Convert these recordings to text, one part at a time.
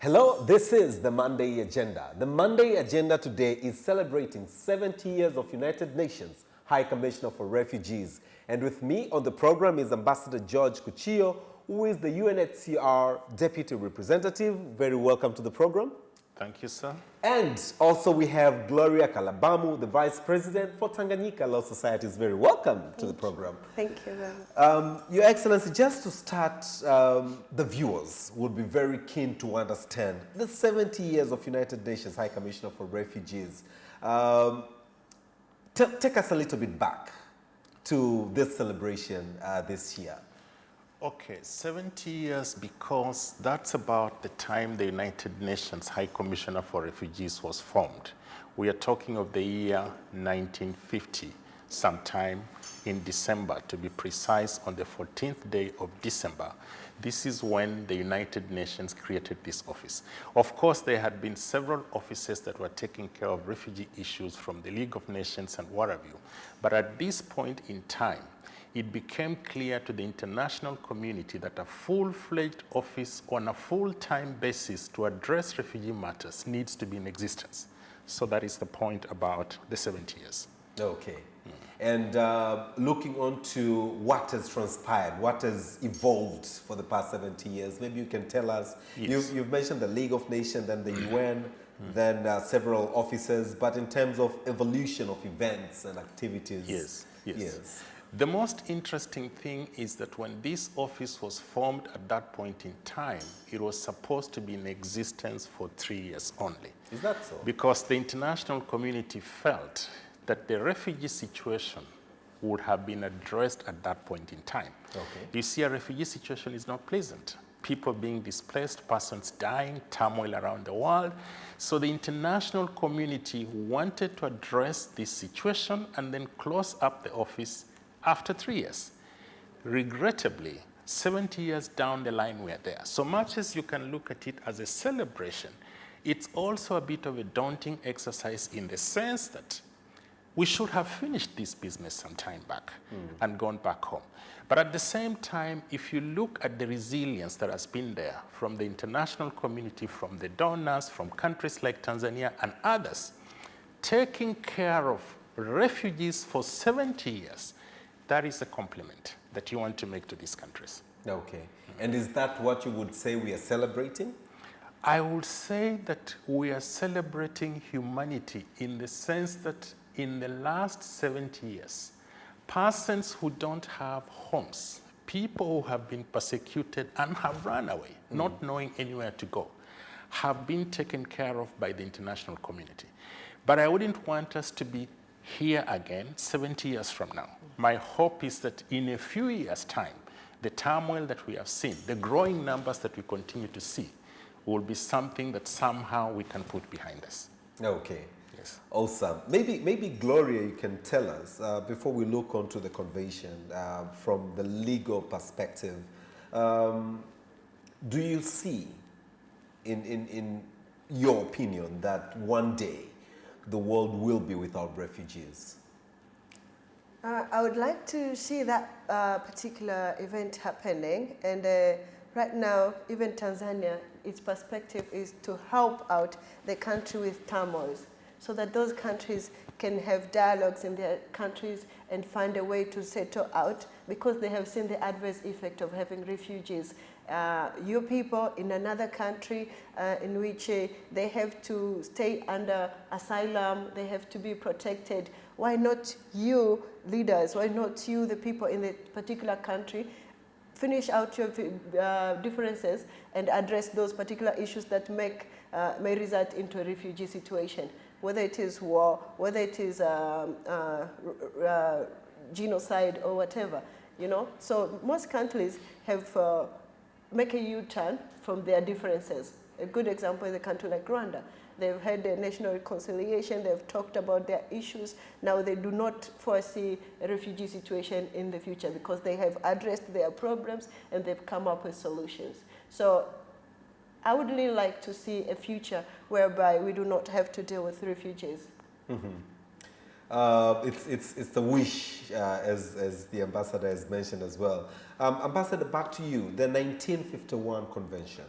Hello, this is the Monday Agenda. The Monday Agenda today is celebrating 70 years of United Nations High Commissioner for Refugees. And with me on the program is Ambassador George Kuchio, who is the Unhcr Deputy Representative. Very welcome to the program. Thank you, sir. And also we have Gloria Kalabamu, the Vice President for Tanganyika Law Society. Is very welcome to the program. Thank you very much. Your Excellency, just to start, the viewers would be very keen to understand the 70 years of United Nations High Commissioner for Refugees. Take us a little bit back to this celebration this year. Okay, 70 years because that's about the time the United Nations High Commissioner for Refugees was formed. We are talking of the year 1950, sometime in December, to be precise, on the 14th day of December. This is when the United Nations created this office. Of course, there had been several offices that were taking care of refugee issues from the League of Nations and what have you. But at this point in time, it became clear to the international community that a full-fledged office on a full-time basis to address refugee matters needs to be in existence. So that is the point about the 70 years. Okay. And looking on to what has transpired, what has evolved for the past 70 years, maybe you can tell us. Yes. You've mentioned the League of Nations, then the UN, then several offices, but in terms of evolution of events and activities. Yes. The most interesting thing is that when this office was formed at that point in time, it was supposed to be in existence for 3 years only. Is that so? Because the international community felt that the refugee situation would have been addressed at that point in time. Okay. You see, a refugee situation is not pleasant. People being displaced, persons dying, turmoil around the world. So the international community wanted to address this situation and then close up the office after 3 years. Regrettably, 70 years down the line, we're there. So much as you can look at it as a celebration, it's also a bit of a daunting exercise in the sense that we should have finished this business some time back and gone back home. But at the same time, if you look at the resilience that has been there from the international community, from the donors, from countries like Tanzania and others, taking care of refugees for 70 years, that is a compliment that you want to make to these countries. Okay. And is that what you would say we are celebrating? I would say that we are celebrating humanity in the sense that in the last 70 years, persons who don't have homes, people who have been persecuted and have run away, not knowing anywhere to go, have been taken care of by the international community. But I wouldn't want us to be here again 70 years from now. My hope is that in a few years' time, the turmoil that we have seen, the growing numbers that we continue to see, will be something that somehow we can put behind us. Okay. Yes. Awesome. Maybe Gloria, you can tell us, before we look onto the convention, from the legal perspective, do you see, in your opinion, that one day the world will be without refugees? I would like to see that particular event happening, and right now, even Tanzania, its perspective is to help out the country with turmoils, so that those countries can have dialogues in their countries and find a way to settle out, because they have seen the adverse effect of having refugees. Your people in another country in which they have to stay under asylum, they have to be protected. Why not you leaders, why not you, the people in the particular country, finish out your differences and address those particular issues that may result into a refugee situation, whether it is war, whether it is genocide or whatever, you know? So most countries have make a U-turn from their differences. A good example is a country like Rwanda. They've had a national reconciliation, they've talked about their issues. Now they do not foresee a refugee situation in the future because they have addressed their problems and they've come up with solutions. So I would really like to see a future whereby we do not have to deal with refugees. It's the wish, as the ambassador has mentioned as well. Ambassador, back to you. The 1951 convention.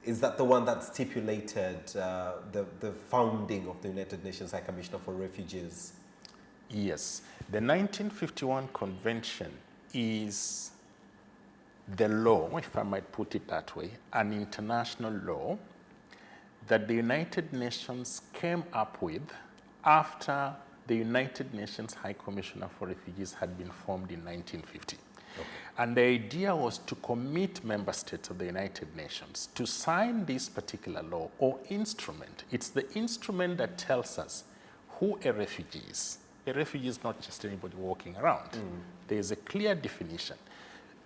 Is that the one that stipulated the founding of the United Nations High Commissioner for Refugees? Yes. The 1951 Convention is the law, if I might put it that way, an international law that the United Nations came up with after the United Nations High Commissioner for Refugees had been formed in 1950. Okay. And the idea was to commit member states of the United Nations to sign this particular law or instrument. It's the instrument that tells us who a refugee is. A refugee is not just anybody walking around. There is a clear definition.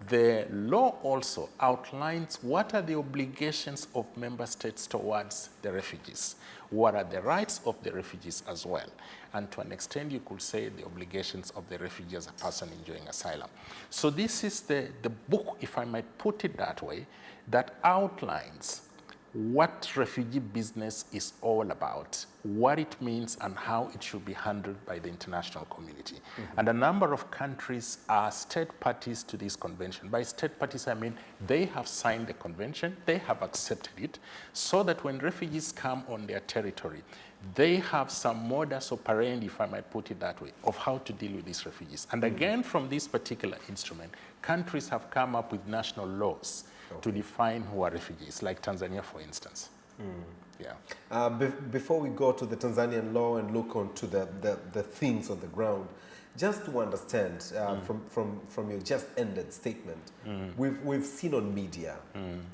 The law also outlines what are the obligations of member states towards the refugees. What are the rights of the refugees as well? And to an extent, you could say the obligations of the refugee as a person enjoying asylum. So this is the book, if I might put it that way, that outlines what refugee business is all about, what it means, and how it should be handled by the international community. And a number of countries are state parties to this convention. By state parties, I mean they have signed the convention, they have accepted it, so that when refugees come on their territory, they have some modus operandi, if I might put it that way, of how to deal with these refugees. And again, from this particular instrument, countries have come up with national laws to define who are refugees, like Tanzania, for instance. Yeah. Before we go to the Tanzanian law and look onto the things on the ground, just to understand from your just ended statement, we've seen on media,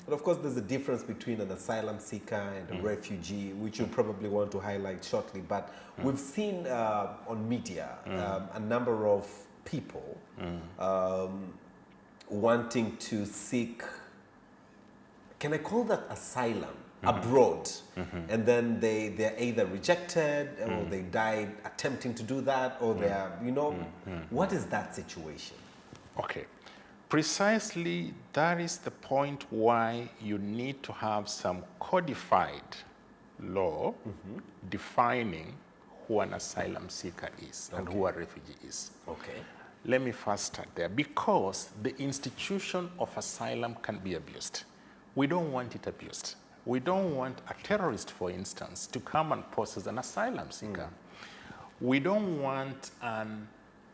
but of course there's a difference between an asylum seeker and a refugee, which you'll probably want to highlight shortly, but we've seen on media a number of people wanting to seek, can I call that asylum, abroad, and then they're either rejected or they died attempting to do that, or they're, what is that situation? Okay. Precisely, that is the point why you need to have some codified law defining who an asylum seeker is and who a refugee is. Okay. Let me first start there, because the institution of asylum can be abused. We don't want it abused. We don't want a terrorist, for instance, to come and pose as an asylum seeker. We don't want an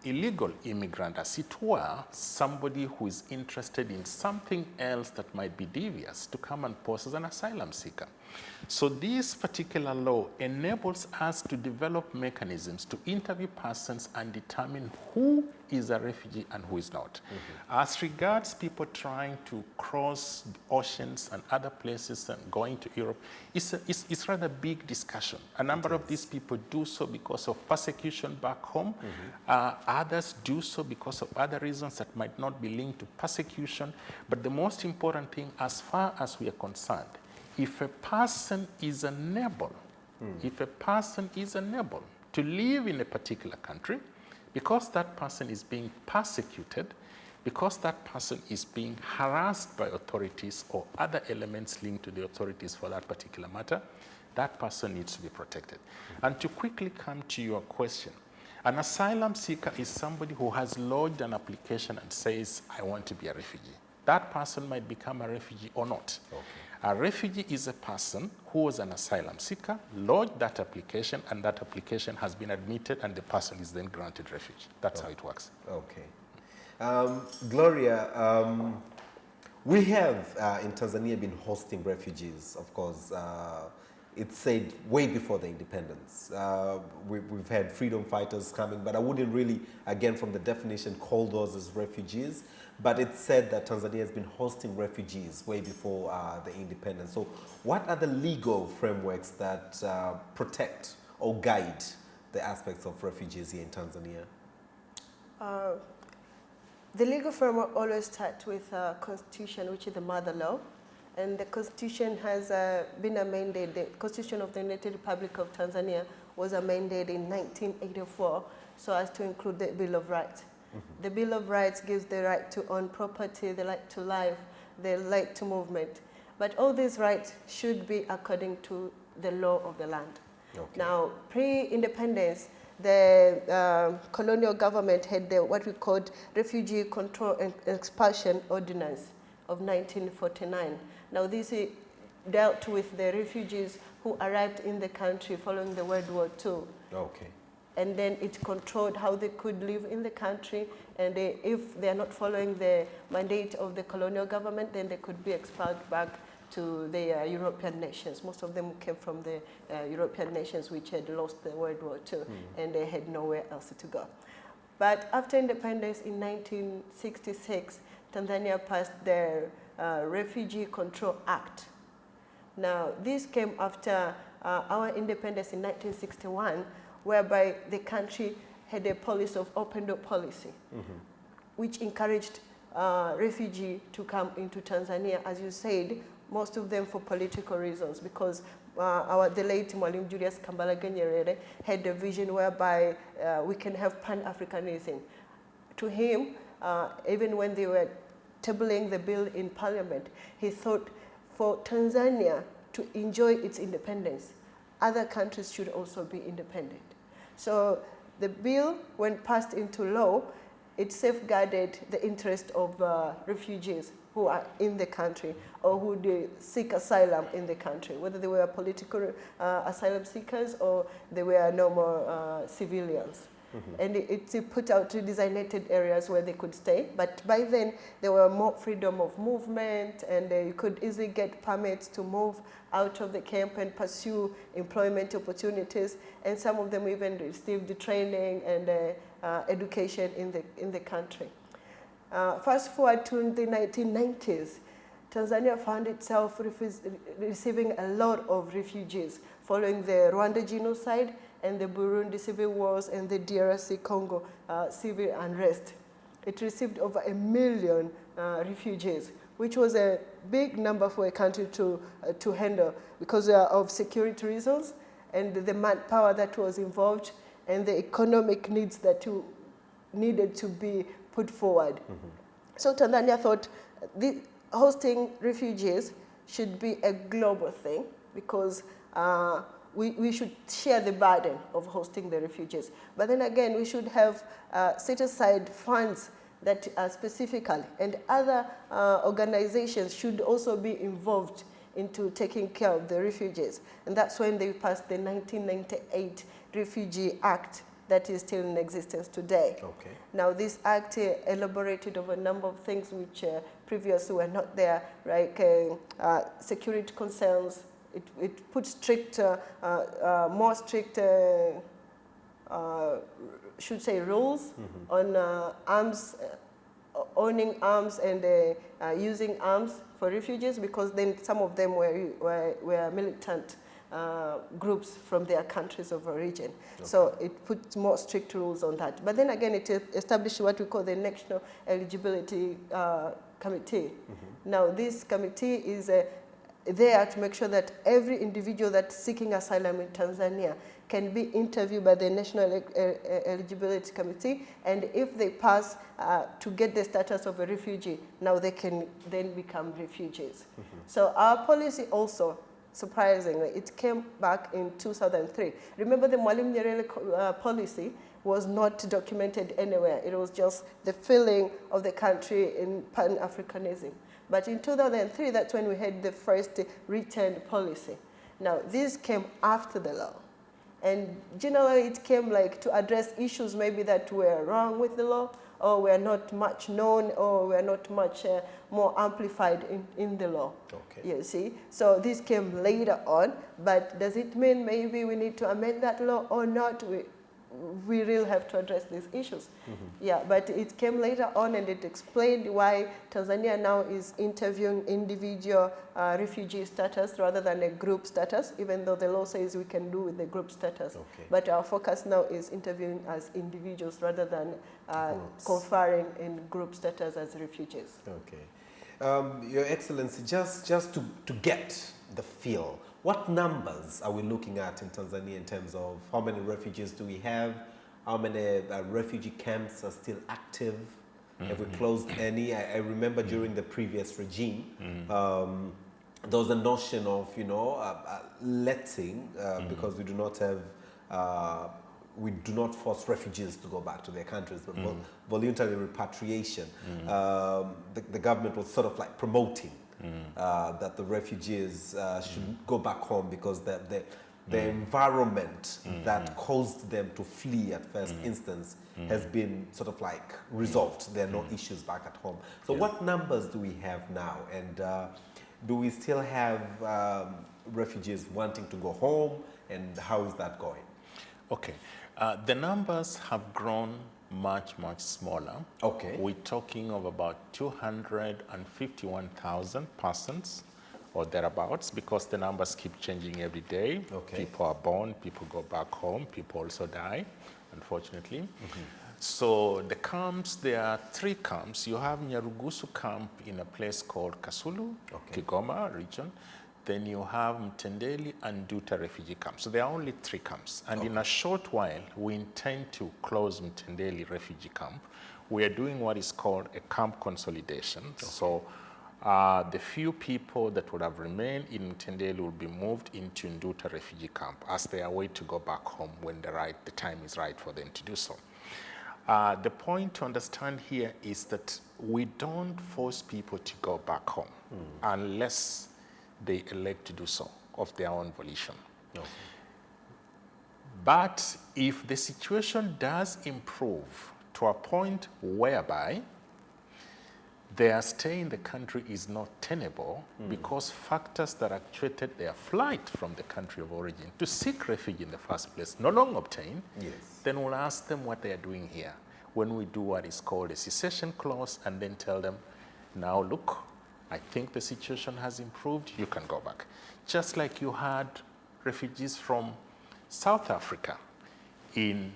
illegal immigrant, as it were, somebody who is interested in something else that might be devious, to come and pose as an asylum seeker. So this particular law enables us to develop mechanisms to interview persons and determine who is a refugee and who is not. As regards people trying to cross oceans and other places and going to Europe, it's rather big discussion. A number of these people do so because of persecution back home. Others do so because of other reasons that might not be linked to persecution. But the most important thing, as far as we are concerned, if a person is unable, to live in a particular country, because that person is being persecuted, because that person is being harassed by authorities or other elements linked to the authorities for that particular matter, that person needs to be protected. And to quickly come to your question, an asylum seeker is somebody who has lodged an application and says, I want to be a refugee. That person might become a refugee or not. Okay. A refugee is a person who was an asylum seeker, lodged that application, and that application has been admitted, and the person is then granted refuge. That's how it works. Okay. Gloria, we have in Tanzania been hosting refugees, of course. It's said way before the independence. We've had freedom fighters coming, but I wouldn't really, again, from the definition, call those as refugees. But it's said that Tanzania has been hosting refugees way before the independence. So what are the legal frameworks that protect or guide the aspects of refugees here in Tanzania? The legal framework always starts with Constitution, which is the mother law. And the Constitution has been amended. The Constitution of the United Republic of Tanzania was amended in 1984 so as to include the Bill of Rights. The Bill of Rights gives the right to own property, the right to life, the right to movement. But all these rights should be according to the law of the land. Okay. Now, pre-independence, the colonial government had what we called Refugee Control and Expulsion Ordinance of 1949. Now, this dealt with the refugees who arrived in the country following the World War II. Okay. And then it controlled how they could live in the country, and if they are not following the mandate of the colonial government, then they could be expelled back to the European nations. Most of them came from the European nations which had lost the World War II, and they had nowhere else to go. But after independence in 1966, Tanzania passed the Refugee Control Act. Now, this came after our independence in 1961, whereby the country had a policy of open door policy, which encouraged refugees to come into Tanzania, as you said, most of them for political reasons, because the late Mwalimu Julius Kambarage Nyerere had a vision whereby we can have Pan-Africanism. To him, even when they were tabling the bill in Parliament, he thought for Tanzania to enjoy its independence, other countries should also be independent. So the bill, when passed into law, it safeguarded the interest of refugees who are in the country or who seek asylum in the country, whether they were political asylum seekers or they were normal civilians. And it put out designated areas where they could stay. But by then, there were more freedom of movement, and you could easily get permits to move out of the camp and pursue employment opportunities. And some of them even received the training and education in the country. Fast forward to the 1990s, Tanzania found itself receiving a lot of refugees following the Rwanda genocide and the Burundi civil wars and the DRC Congo civil unrest. It received over 1 million refugees, which was a big number for a country to handle because of security reasons and the manpower that was involved and the economic needs that needed to be put forward. So Tanzania thought hosting refugees should be a global thing because we should share the burden of hosting the refugees. But then again, we should have set aside funds that are specifically, and other organizations should also be involved into taking care of the refugees. And that's when they passed the 1998 Refugee Act that is still in existence today. Okay. Now, this act elaborated over a number of things which previously were not there, like security concerns. It put more strict, should say, rules on arms, owning arms and using arms for refugees, because then some of them were militant groups from their countries of origin. Okay. So it puts more strict rules on that. But then again, it established what we call the National Eligibility Committee. Now, this committee is there to make sure that every individual that's seeking asylum in Tanzania can be interviewed by the National Eligibility Committee, and if they pass to get the status of a refugee, now they can then become refugees. So our policy also, surprisingly, it came back in 2003. Remember, the Mwalimu Nyerere policy was not documented anywhere. It was just the feeling of the country in Pan-Africanism. But in 2003, that's when we had the first return policy. Now, this came after the law. And generally, it came like to address issues maybe that were wrong with the law, or were not much known, or were not much more amplified in the law. Okay. You see? So this came later on, but does it mean maybe we need to amend that law or not? We really have to address these issues. Yeah, but it came later on, and it explained why Tanzania now is interviewing individual refugee status rather than a group status, even though the law says we can do with the group status. Okay. But our focus now is interviewing as individuals rather than conferring in group status as refugees. Okay. Your Excellency, just to get the feel, what numbers are we looking at in Tanzania in terms of how many refugees do we have? How many refugee camps are still active? Have we closed any? I remember during the previous regime, there was a notion of, letting, because we do not have, we do not force refugees to go back to their countries, but voluntary repatriation. The government was sort of like promoting that the refugees should go back home because the environment that caused them to flee at first instance has been sort of like resolved. There are no issues back at home. So what numbers do we have now? And do we still have refugees wanting to go home? And how is that going? Okay. The numbers have grown much smaller. Okay. We're talking of about 251,000 persons or thereabouts, because the numbers keep changing every day. Okay. People are born, people go back home, people also die, unfortunately. So the camps, there are 3 camps. You have Nyarugusu camp in a place called Kasulu, Kigoma region. Then you have Mtendeli and Duta refugee camp. So there are only 3 camps. And in a short while, we intend to close Mtendeli refugee camp. We are doing what is called a camp consolidation. So the few people that would have remained in Mtendeli will be moved into Nduta refugee camp as they await to go back home when the time is right for them to do so. The point to understand here is that we don't force people to go back home unless they elect to do so of their own volition. But if the situation does improve to a point whereby their stay in the country is not tenable because factors that actuated their flight from the country of origin to seek refuge in the first place no longer obtain, then we'll ask them what they are doing here when we do what is called a cessation clause, and then tell them, now look, I think the situation has improved, you can go back. Just like you had refugees from South Africa in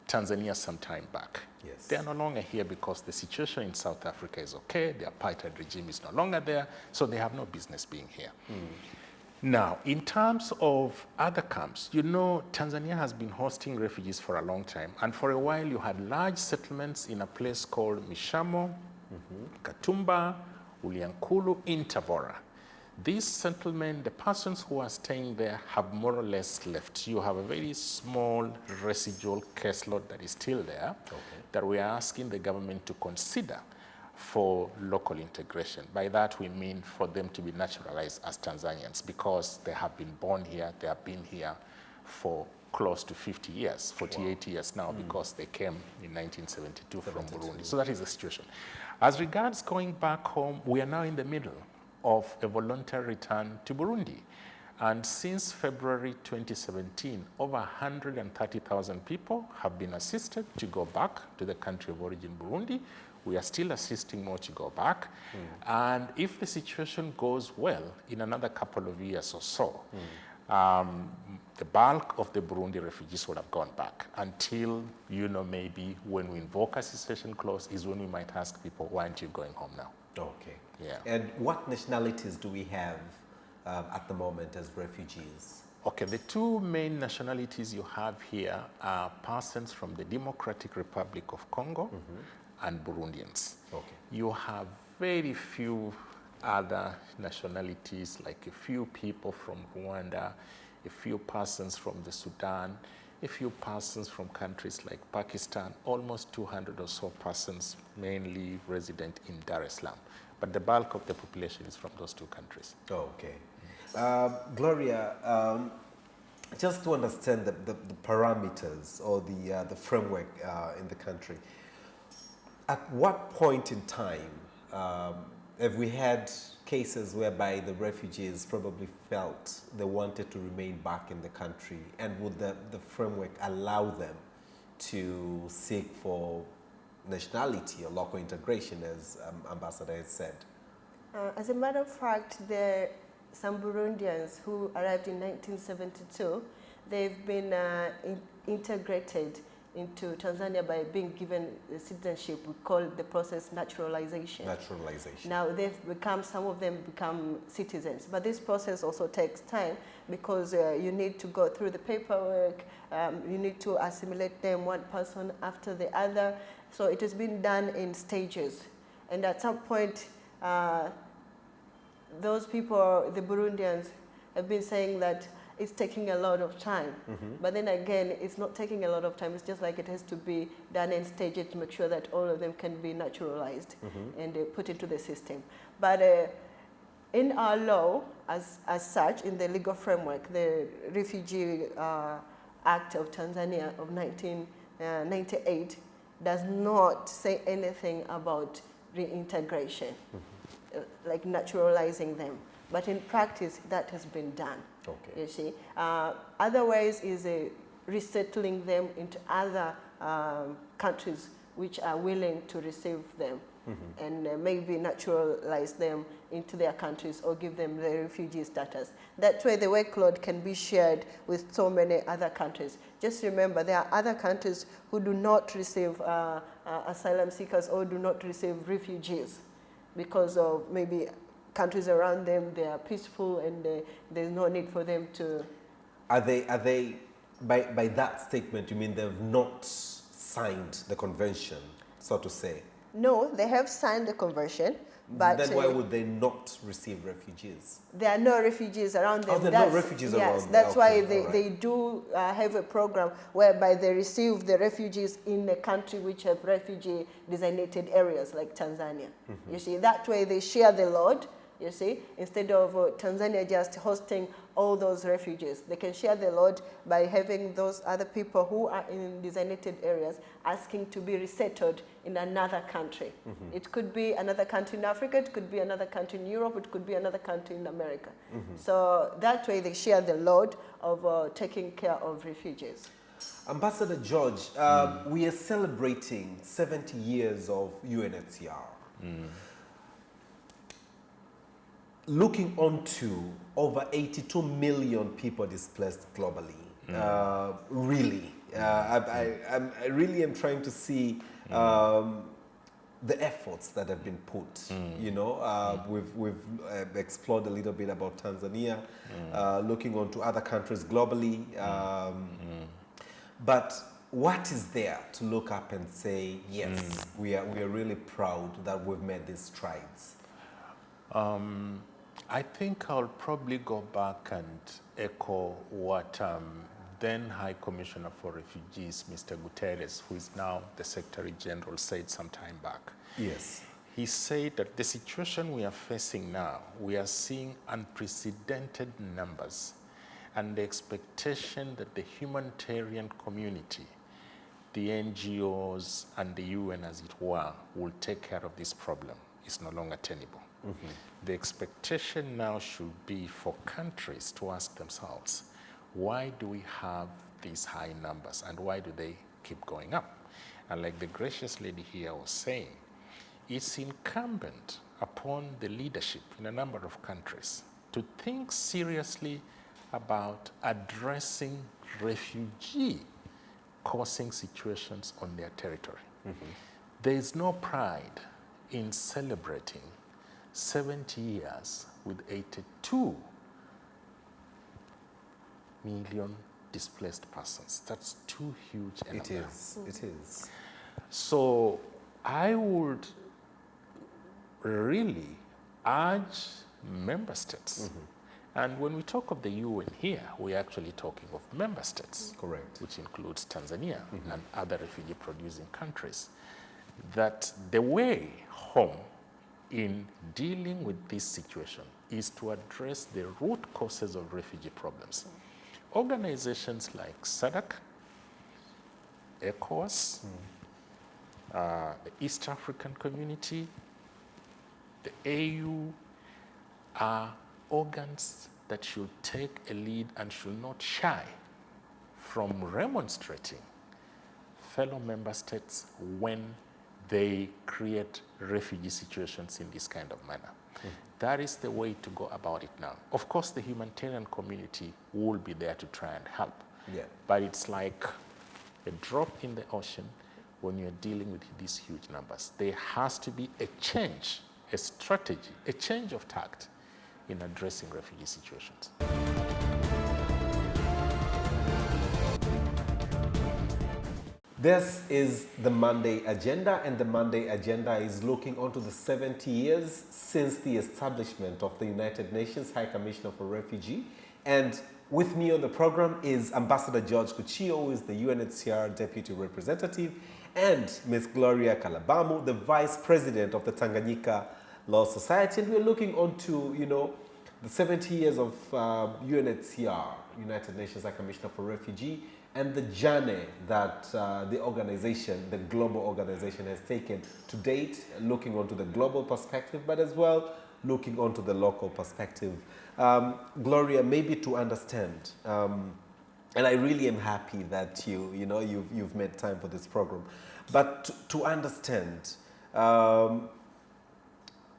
Tanzania some time back. They are no longer here because the situation in South Africa is okay, the apartheid regime is no longer there, so they have no business being here. Now, in terms of other camps, you know, Tanzania has been hosting refugees for a long time, and for a while you had large settlements in a place called Mishamo, Katumba, Uliankulu, in Tabora. This settlement, the persons who are staying there have more or less left. You have a very small residual caseload that is still there that we are asking the government to consider for local integration. By that we mean for them to be naturalized as Tanzanians, because they have been born here, they have been here for close to 50 years, 48 years now, because they came in 1972 from Burundi. So that is the situation. As regards going back home, we are now in the middle of a voluntary return to Burundi. And since February 2017, over 130,000 people have been assisted to go back to the country of origin, Burundi. We are still assisting more to go back. And if the situation goes well, in another couple of years or so, the bulk of the Burundi refugees would have gone back until, you know, maybe when we invoke a cessation clause is when we might ask people, why aren't you going home now? Okay. Yeah. And what nationalities do we have at the moment as refugees? Okay, the 2 main nationalities you have here are persons from the Democratic Republic of Congo and Burundians. Okay. You have very few other nationalities, like a few people from Rwanda, a few persons from the Sudan, a few persons from countries like Pakistan, almost 200 or so persons, mainly resident in Dar es Salaam. But the bulk of the population is from those 2 countries. Okay. Gloria, just to understand the parameters or the framework in the country, at what point in time have we had cases whereby the refugees probably felt they wanted to remain back in the country, and would the framework allow them to seek for nationality or local integration, as Ambassador has said? As a matter of fact, some Burundians who arrived in 1972, they've been integrated into Tanzania by being given citizenship. We call the process naturalization. Naturalization. Now some of them become citizens, but this process also takes time because you need to go through the paperwork, you need to assimilate them one person after the other. So it has been done in stages. And at some point, those people, the Burundians, have been saying that it's taking a lot of time. But then again, it's not taking a lot of time. It's just like it has to be done in stages to make sure that all of them can be naturalized and put into the system. But in our law, as such, in the legal framework, the Refugee Act of Tanzania of 1998 does not say anything about reintegration, like naturalizing them. But in practice, that has been done. Okay. You see, other ways is resettling them into other countries which are willing to receive them, and maybe naturalize them into their countries or give them the refugee status. That way the workload can be shared with so many other countries. Just remember, there are other countries who do not receive asylum seekers or do not receive refugees because of maybe countries around them, they are peaceful and there's no need for them to... Are they by that statement, you mean they've not signed the convention, so to say? No, they have signed the convention, but... Then why would they not receive refugees? There are no refugees around them. Oh, there are no refugees around them. Yes, that's why Okay, they do have a program whereby they receive the refugees in a country which have refugee designated areas like Tanzania. You see, that way they share the load. You see, instead of Tanzania just hosting all those refugees, they can share the load by having those other people who are in designated areas asking to be resettled in another country. It could be another country in Africa, it could be another country in Europe, it could be another country in America. So that way they share the load of taking care of refugees. Ambassador George, we are celebrating 70 years of UNHCR. Looking on to over 82 million people displaced globally, really, I really am trying to see the efforts that have been put. You know, we've explored a little bit about Tanzania, looking on to other countries globally, but what is there to look up and say, yes, we are really proud that we've made these strides? I think I'll probably go back and echo what then High Commissioner for Refugees, Mr. Guterres, who is now the Secretary General, said some time back. Yes. He said that the situation we are facing now, we are seeing unprecedented numbers, and the expectation that the humanitarian community, the NGOs and the UN, as it were, will take care of this problem is no longer tenable. The expectation now should be for countries to ask themselves, why do we have these high numbers and why do they keep going up? And like the gracious lady here was saying, it's incumbent upon the leadership in a number of countries to think seriously about addressing refugee-causing situations on their territory. There is no pride in celebrating 70 years with 82 million displaced persons. That's too huge a number. It is. So I would really urge member states. And when we talk of the UN here, we're actually talking of member states. Correct. Which includes Tanzania and other refugee-producing countries. That the way home in dealing with this situation is to address the root causes of refugee problems. Organizations like SADC, ECOWAS, the East African Community, the AU are organs that should take a lead and should not shy from remonstrating fellow member states when they create refugee situations in this kind of manner. That is the way to go about it now. Of course, the humanitarian community will be there to try and help. But it's like a drop in the ocean when you're dealing with these huge numbers. There has to be a change, a strategy, a change of tact in addressing refugee situations. This is the Monday Agenda, and the Monday Agenda is looking onto the 70 years since the establishment of the United Nations High Commissioner for Refugee. And with me on the program is Ambassador George Kuchio, who is the UNHCR Deputy Representative, and Ms. Gloria Kalabamu, the Vice President of the Tanganyika Law Society, and we're looking onto, you know, the 70 years of UNHCR, United Nations High Commissioner for Refugee, and the journey that the organization, the global organization, has taken to date, looking onto the global perspective, but as well looking onto the local perspective. Gloria, maybe to understand, and I really am happy that you've made time for this program, but to understand.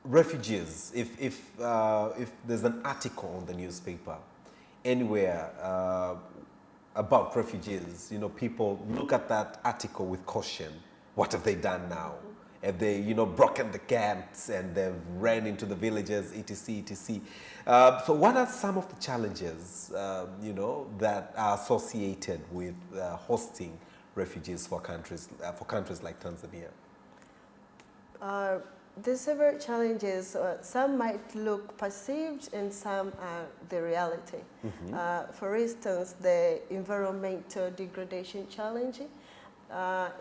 Refugees, if there's an article on the newspaper anywhere about refugees, you know, people look at that article with caution. What have they done now? Have they, you know, broken the camps and they've ran into the villages, etc., etc. So what are some of the challenges, you know, that are associated with hosting refugees for countries like Tanzania? There's several challenges. Some might look perceived and some are the reality. For instance, the environmental degradation challenge.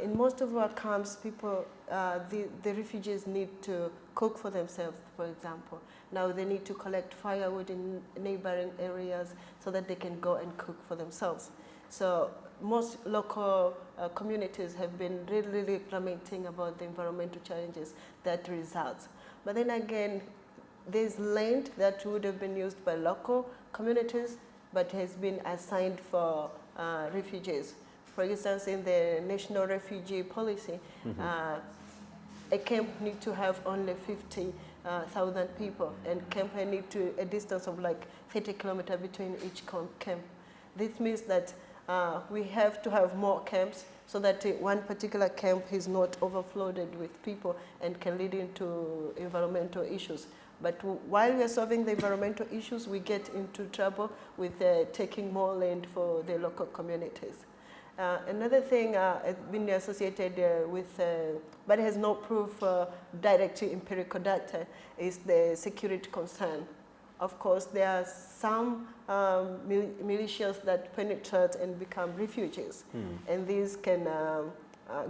In most of our camps, people, the refugees need to cook for themselves, for example. Now they need to collect firewood in neighboring areas so that they can go and cook for themselves. So most local communities have been really lamenting about the environmental challenges that results. But then again, there's land that would have been used by local communities but has been assigned for refugees. For instance, in the National Refugee Policy, a camp need to have only 50,000 people, and camp need to a distance of like 30 kilometers between each camp. This means that we have to have more camps so that one particular camp is not overflooded with people and can lead into environmental issues. But while we are solving the environmental issues, we get into trouble with taking more land for the local communities. Another thing has been associated with, but has no proof direct to empirical data, is the security concern. Of course, there are some militias that penetrate and become refugees, and these can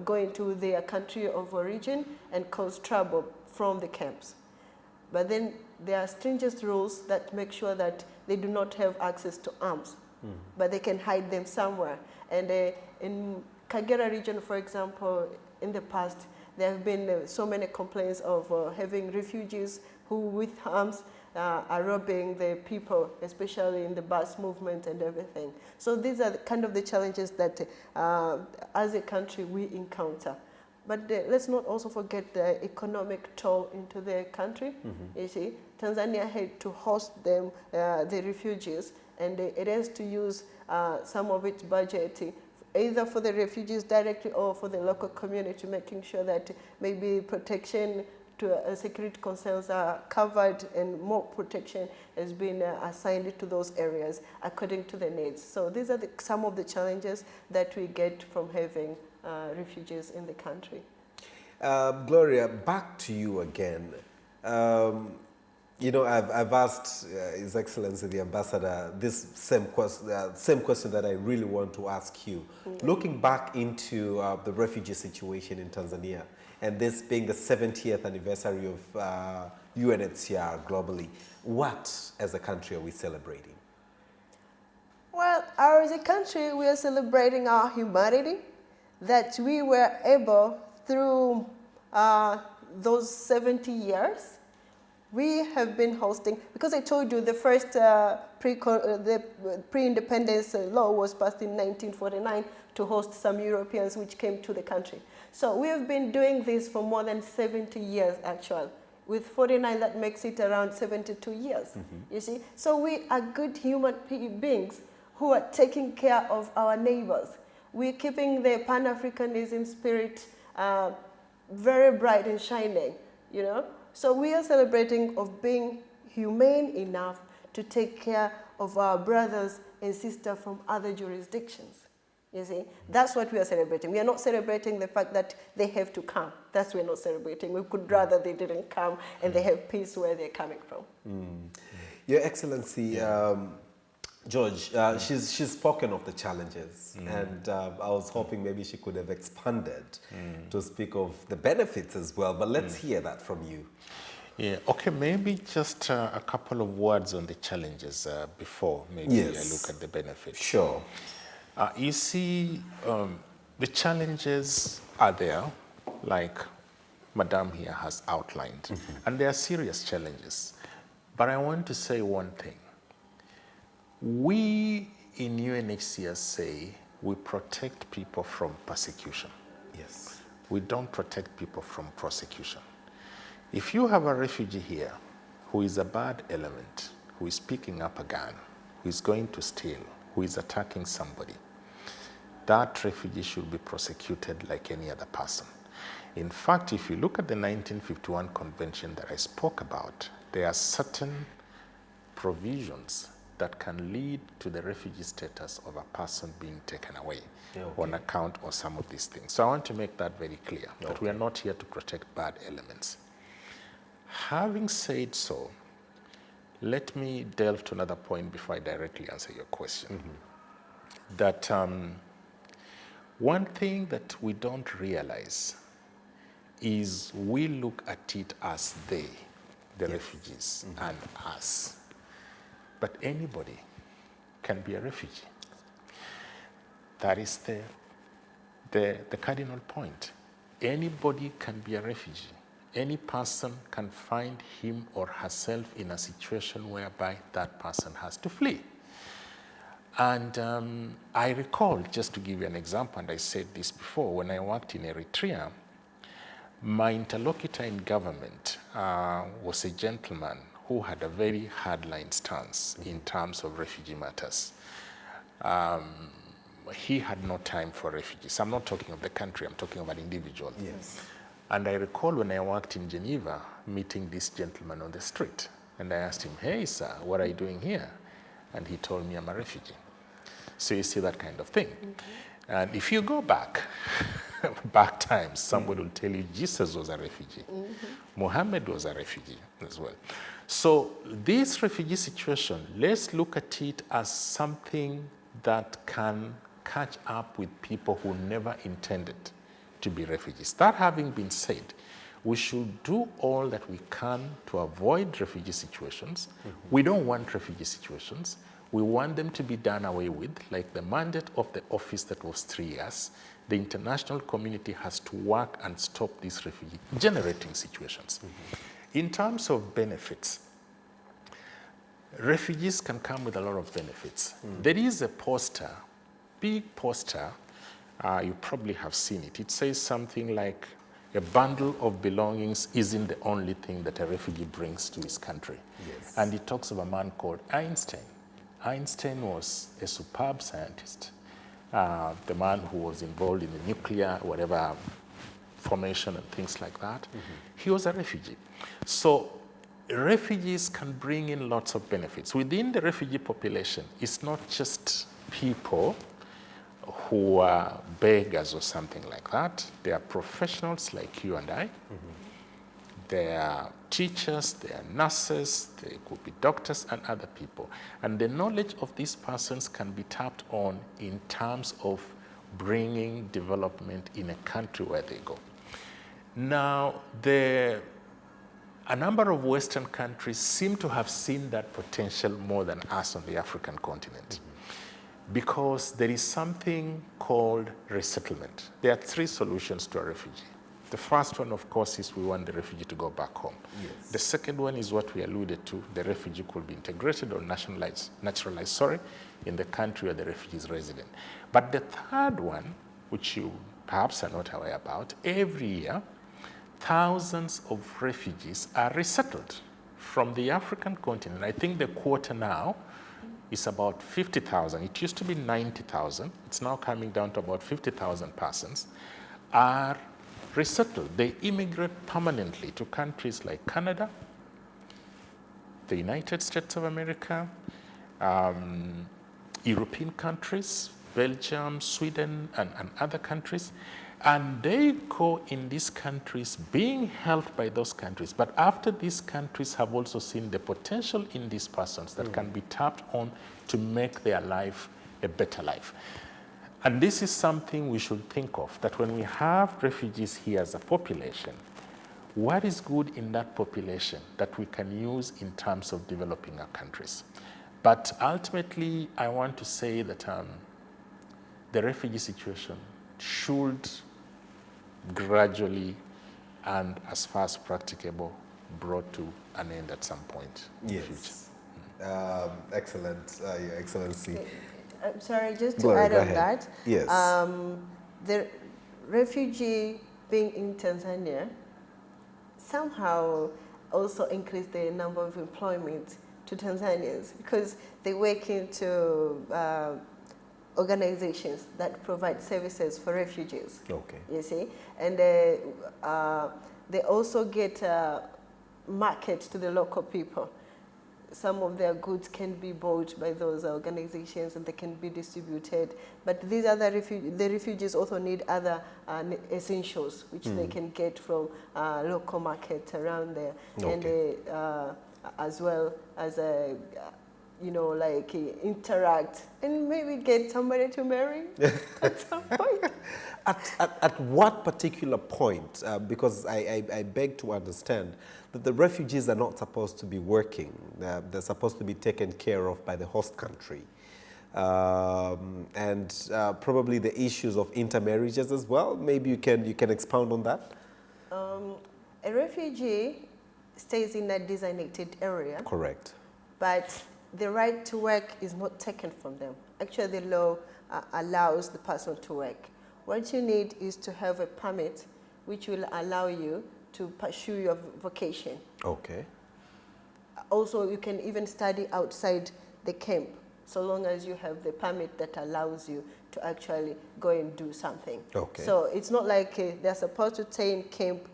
go into their country of origin and cause trouble from the camps. But then there are stringent rules that make sure that they do not have access to arms, but they can hide them somewhere. And in Kagera region, for example, in the past, there have been so many complaints of having refugees who, with arms, are robbing the people, especially in the bus movement and everything. So these are kind of the challenges that, as a country, we encounter. But let's not also forget the economic toll into the country. You see, Tanzania had to host them, the refugees, and it has to use some of its budget either for the refugees directly or for the local community, making sure that maybe protection to security concerns are covered and more protection has been assigned to those areas according to the needs. So these are some of the challenges that we get from having refugees in the country. Gloria, back to you again. You know, I've asked His Excellency the Ambassador this same question that I really want to ask you. Looking back into the refugee situation in Tanzania, and this being the 70th anniversary of UNHCR globally, what as a country are we celebrating? Well, as a country, we are celebrating our humanity, that we were able, through those 70 years, we have been hosting, because I told you the first pre-independence law was passed in 1949 to host some Europeans which came to the country. So we have been doing this for more than 70 years, actually. With 49, that makes it around 72 years, you see. So we are good human beings who are taking care of our neighbors. We're keeping the Pan-Africanism spirit very bright and shining, you know. So we are celebrating of being humane enough to take care of our brothers and sisters from other jurisdictions. You see, that's what we are celebrating. We are not celebrating the fact that they have to come. That's what we're not celebrating. We could rather they didn't come and they have peace where they're coming from. Your Excellency, George, she's spoken of the challenges, and I was hoping maybe she could have expanded to speak of the benefits as well, but let's hear that from you. Yeah, okay, maybe just a couple of words on the challenges before maybe I look at the benefits. Sure. You see, the challenges are there, like Madam here has outlined, and they are serious challenges. But I want to say one thing. We in UNHCR say we protect people from persecution. Yes. We don't protect people from prosecution. If you have a refugee here who is a bad element, who is picking up a gun, who is going to steal, who is attacking somebody, that refugee should be prosecuted like any other person. In fact, if you look at the 1951 convention that I spoke about, there are certain provisions that can lead to the refugee status of a person being taken away on account of some of these things. So I want to make that very clear, that we are not here to protect bad elements. Having said so, let me delve to another point before I directly answer your question. That one thing that we don't realize is we look at it as they, the refugees, and us. But anybody can be a refugee. That is the cardinal point. Anybody can be a refugee. Any person can find him or herself in a situation whereby that person has to flee. And I recall, just to give you an example, and I said this before, when I worked in Eritrea, my interlocutor in government was a gentleman who had a very hardline stance in terms of refugee matters. He had no time for refugees. I'm not talking of the country, I'm talking about individuals. Yes. And I recall when I worked in Geneva, meeting this gentleman on the street. And I asked him, hey, sir, what are you doing here? And he told me I'm a refugee. So you see that kind of thing. And if you go back times, somebody will tell you Jesus was a refugee. Muhammad was a refugee as well. So this refugee situation, let's look at it as something that can catch up with people who never intended to be refugees. That having been said, we should do all that we can to avoid refugee situations. We don't want refugee situations. We want them to be done away with, like the mandate of the office that was 3 years. The international community has to work and stop these refugee generating situations. In terms of benefits, refugees can come with a lot of benefits. There is a poster, big poster, you probably have seen it. It says something like, a bundle of belongings isn't the only thing that a refugee brings to his country. Yes. And it talks of a man called Einstein. Einstein was a superb scientist, the man who was involved in the nuclear, whatever, formation and things like that. He was a refugee. So refugees can bring in lots of benefits. Within the refugee population, it's not just people who are beggars or something like that. They are professionals like you and I. They are teachers, they are nurses, they could be doctors and other people. And the knowledge of these persons can be tapped on in terms of bringing development in a country where they go. Now, a number of Western countries seem to have seen that potential more than us on the African continent. Because there is something called resettlement. There are 3 solutions to a refugee. The first one, of course, is we want the refugee to go back home. Yes. The second one is what we alluded to. The refugee could be integrated or naturalized, in the country where the refugee is resident. But the third one, which you perhaps are not aware about, every year, thousands of refugees are resettled from the African continent. I think the quota now is about 50,000. It used to be 90,000. It's now coming down to about 50,000 persons are resettled. They immigrate permanently to countries like Canada, the United States of America, European countries, Belgium, Sweden, and other countries. And they go in these countries being helped by those countries. But after these countries have also seen the potential in these persons that can be tapped on to make their life a better life. And this is something we should think of, that when we have refugees here as a population, What is good in that population that we can use in terms of developing our countries? But ultimately, I want to say that the refugee situation should gradually and as far as practicable brought to an end at some point in the future. Excellent, Your Excellency. I'm sorry, just to Gloria, add go on ahead. that. Yes. The refugee being in Tanzania somehow also increased the number of employment to Tanzanians because they work into organizations that provide services for refugees. Okay. You see, and they also get market to the local people. Some of their goods can be bought by those organizations and they can be distributed. But these other the refugees also need other essentials which they can get from local markets around there. Okay. And as well as you know, like interact and maybe get somebody to marry at some point. At what particular point, because I beg to understand that the refugees are not supposed to be working, they're supposed to be taken care of by the host country. And probably the issues of intermarriages as well. Maybe you can expound on that? A refugee stays in a designated area. Correct. But the right to work is not taken from them. Actually, the law allows the person to work. What you need is to have a permit which will allow you to pursue your vocation. Okay. Also, you can even study outside the camp, so long as you have the permit that allows you to actually go and do something. Okay. So it's not like they're supposed to stay in camp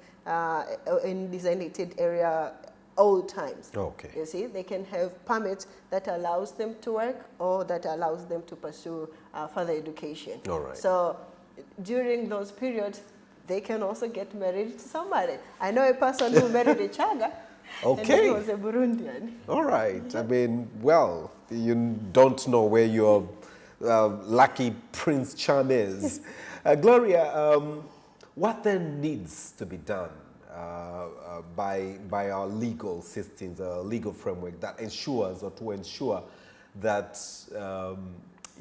in designated area all times. Okay. You see, they can have permits that allows them to work or that allows them to pursue further education. All right. So during those periods, they can also get married to somebody. I know a person who married a Chaga, and he was a Burundian. All right. I mean, well, you don't know where your lucky Prince Charm is. Gloria, what then needs to be done by our legal systems, our legal framework that ensures or to ensure that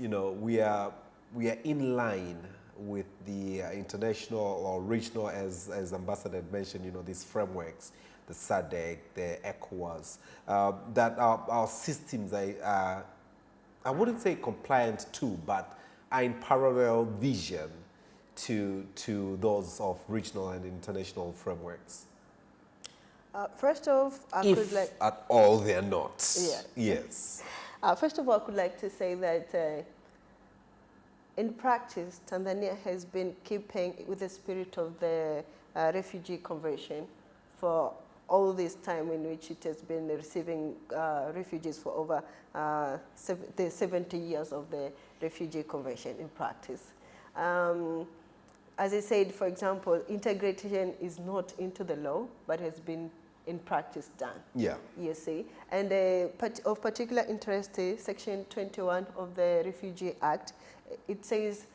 you know, we are in line with the international or regional, as Ambassador had mentioned, you know, these frameworks, the SADC, the ECOWAS, that our systems are, I wouldn't say compliant to, but are in parallel vision to those of regional and international frameworks? First off, I if could like... at all they're not. Yeah. Yes. First of all, I could like to say that in practice, Tanzania has been keeping with the spirit of the Refugee Convention for all this time in which it has been receiving refugees for over the 70 years of the Refugee Convention in practice. As I said, for example, integration is not into the law, but has been in practice done. Yeah. You see. And of particular interest, Section 21 of the Refugee Act, it says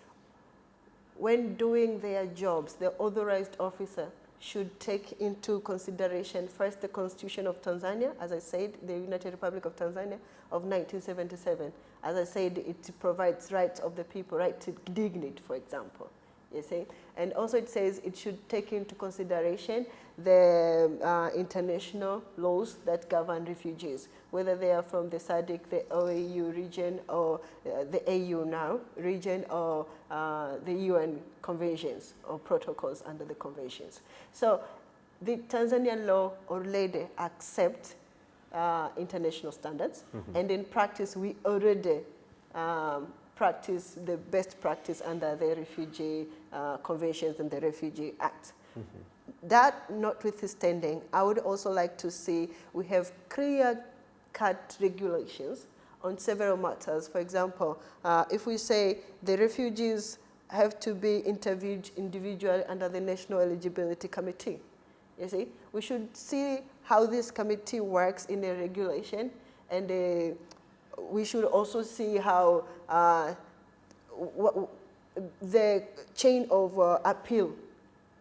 when doing their jobs, the authorized officer should take into consideration first the Constitution of Tanzania, as I said, the United Republic of Tanzania of 1977. As I said, it provides rights of the people, right to dignity, for example. You see? And also it says it should take into consideration the international laws that govern refugees, whether they are from the SADC, the OAU region, or the AU now region, or the UN conventions or protocols under the conventions. So the Tanzanian law already accepts international standards, and in practice we already practice the best practice under the Refugee Conventions and the Refugee Act. That notwithstanding, I would also like to see we have clear-cut regulations on several matters. For example, if we say the refugees have to be interviewed individually under the National Eligibility Committee, you see, we should see how this committee works in a regulation, and we should also see how the chain of appeal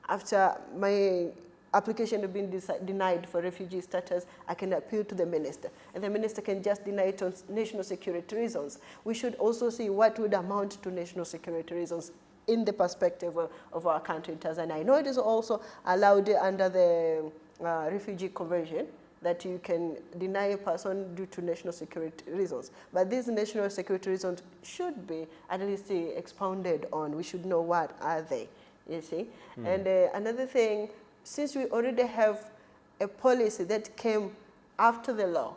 after my application has been denied for refugee status, I can appeal to the minister. And the minister can just deny it on national security reasons. We should also see what would amount to national security reasons in the perspective of our country in Tanzania. I know it is also allowed under the Refugee Convention that you can deny a person due to national security reasons. But these national security reasons should be at least expounded on. We should know what are they, you see. And another thing, since we already have a policy that came after the law,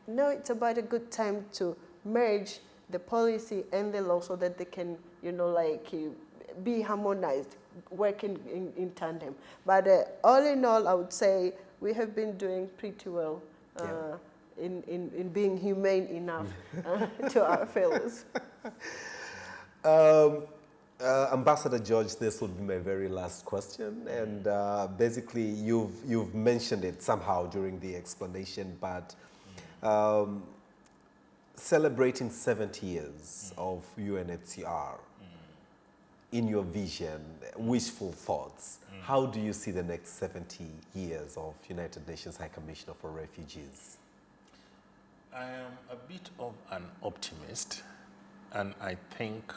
now it's about a good time to merge the policy and the law so that they can, you know, like be harmonized, working in tandem. But all in all, I would say we have been doing pretty well in being humane enough to our fellows. Ambassador George, this would be my very last question, and basically you've mentioned it somehow during the explanation, but celebrating 70 years of UNHCR, in your vision, wishful thoughts, how do you see the next 70 years of United Nations High Commissioner for Refugees? I am a bit of an optimist, and I think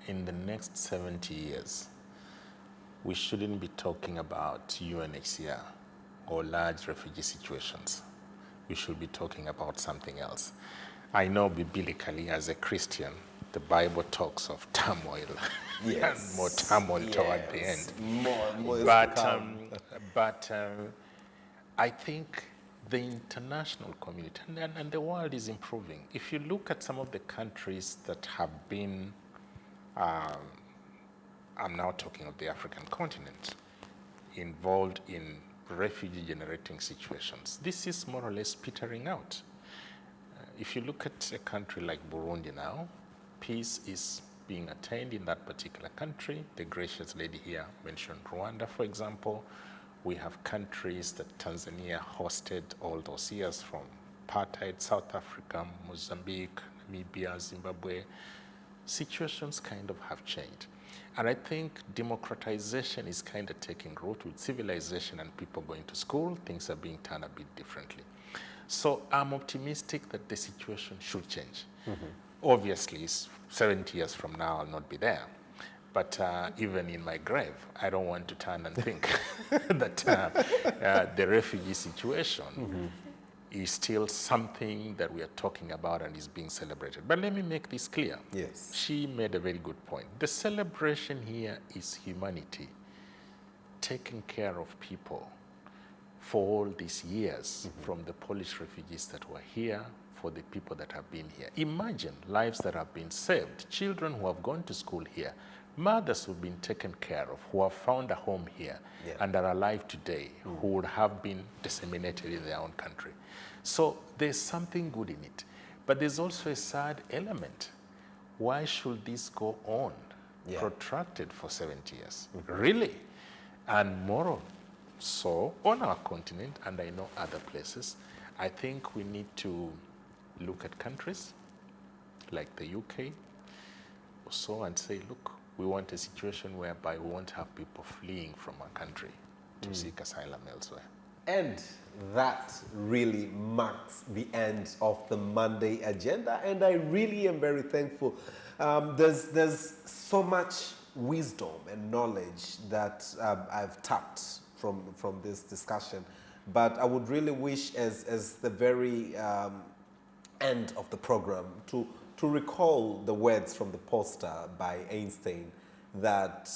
in the next 70 years, we shouldn't be talking about UNHCR or large refugee situations. We should be talking about something else. I know biblically, as a Christian, the Bible talks of turmoil, and more turmoil toward the end. More but I think the international community and the world is improving. If you look at some of the countries that have been, I'm now talking of the African continent, involved in refugee-generating situations, this is more or less petering out. If you look at a country like Burundi now, peace is being attained in that particular country. The gracious lady here mentioned Rwanda, for example. We have countries that Tanzania hosted all those years, from apartheid, South Africa, Mozambique, Namibia, Zimbabwe. Situations kind of have changed. And I think democratization is kind of taking root with civilization and people going to school. Things are being turned a bit differently. So I'm optimistic that the situation should change. Obviously, 70 years from now, I'll not be there. But even in my grave, I don't want to turn and think that the refugee situation is still something that we are talking about and is being celebrated. But let me make this clear. Yes. She made a very good point. The celebration here is humanity, taking care of people for all these years, from the Polish refugees that were here, for the people that have been here. Imagine lives that have been saved, children who have gone to school here, mothers who've been taken care of, who have found a home here and are alive today, who would have been disseminated in their own country. So there's something good in it. But there's also a sad element. Why should this go on, protracted for 70 years? Really? And moral. So on our continent, and I know other places, I think we need to look at countries like the UK or so and say, look, we want a situation whereby we won't have people fleeing from our country to seek asylum elsewhere. And that really marks the end of the Monday agenda, and I really am very thankful. There's so much wisdom and knowledge that I've tapped from this discussion, but I would really wish, as the very end of the program, to recall the words from the poster by Einstein that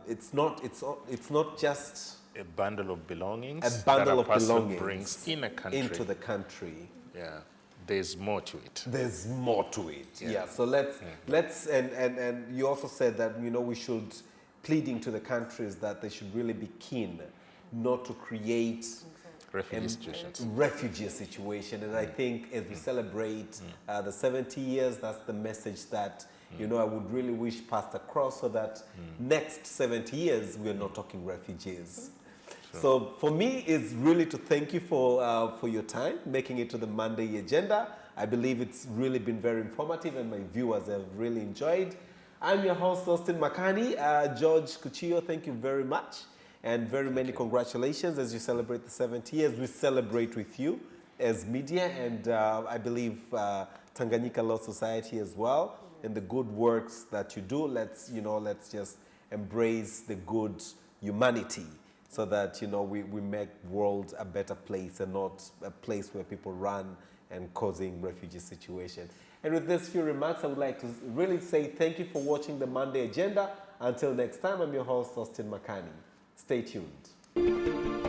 it's not just a bundle of belongings that a of person belongings brings in a country into the country. Yeah, there's more to it. There's more to it. Yeah. So let's and you also said that we should, pleading to the countries that they should really be keen not to create refugee situation. And I think as we celebrate the 70 years, that's the message that I would really wish passed across, so that next 70 years we're not talking refugees. Sure. So for me, it's really to thank you for your time, making it to the Monday agenda. I believe it's really been very informative, and my viewers have really enjoyed. I'm your host, Austin Makani. George Kuchio, thank you very much. And very many congratulations as you celebrate the 70 years. We celebrate with you as media, and I believe Tanganyika Law Society as well, and the good works that you do. Let's just embrace the good humanity, so that we make world a better place and not a place where people run and causing refugee situation. And with these few remarks, I would like to really say thank you for watching the Monday Agenda. Until next time, I'm your host, Austin Makani. Stay tuned.